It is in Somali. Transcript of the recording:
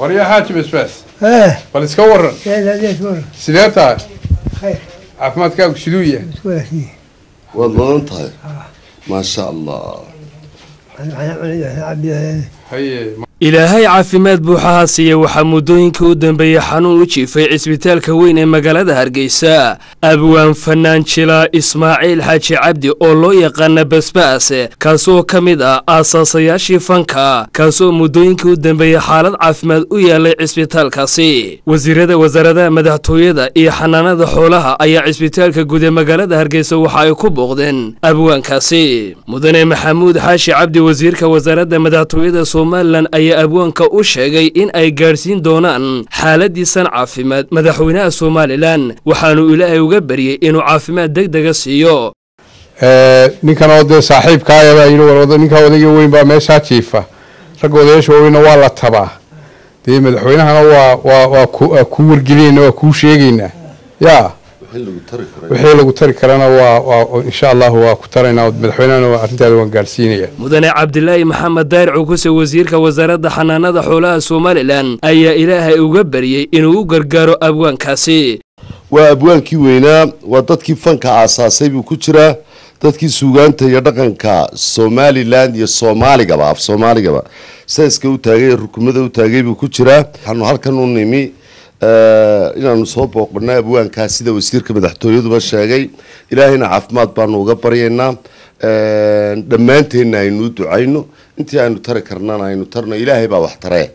وريا حاجة بس بس كورن لا ليش ورا سيداتها خير عفمات كاك شدوية والله انت ما شاء الله هي ilaahay caafimaad buuxa siiya waxa muddooyinkii u dambeeyay xanuun u jiifay cisbitaalka weyn ee magaalada Hargeysa abwaan fanaan jila Ismaaciil Xaaji Cabdi oo loo yaqaan basbaas kaasoo kamid ah aasaasayashii fanka kaasoo muddooyinkii u dambeeyay xaalad caafimaad u yeelay cisbitaalkaasi wasaaradda madaxtooyada iyo xanaanada xoolaha ayaa cisbitaalka guud ee magaalada Hargeysa waxa ay ku booqdeen abwaankaasi mudane Maxamuud Xaashi Cabdi wasiirka wasaaradda madaxtooyada Soomaaliland abwaanka u sheegay in ay gaarsiin doonaan xaaladiisan caafimaad madaxweynaha Soomaaliland waxaanu ilaahay uga bariyay inuu caafimaad degdeg siiyo ninkan oo saaxiibka ah ayaa yiri warwada ninka odayga weyn baa meesha jiifa rag odayaasha weyn waa la tabaa madaxweynahana waa ku wargelina waa ku sheegayna yaa wixii lagu tari karana waa insha Allah waa ku tarayna madaxweynahana arintaada waan gaarsiinaya mudane Cabdilaahi Maxamed Daaric Cukuse wasiirka wasaaradda xanaanada xoolaha Soomaaliland ayaa ilaahay uga bariyay inuu u gargaaro abwaankaasi waa abwaankii weynaa waa dadkii fanka aasaasay buu ku jira dadkii suugaanta iyo dhaqanka Soomaaliland iyo Soomaaligaba af Soomaaligaba sayska u taagay rukumada u taagay buu ku jira waxaanu halkan u nimi inaanu soo booqnaa abwaankaas sida wasiirka madaxtooyaduba sheegay ilaahayna caafimaad baanu uga baryaynaa dhammaanteena aynu ducayno intii aynu tari karnana aynu tarno ilaahay baa wax taree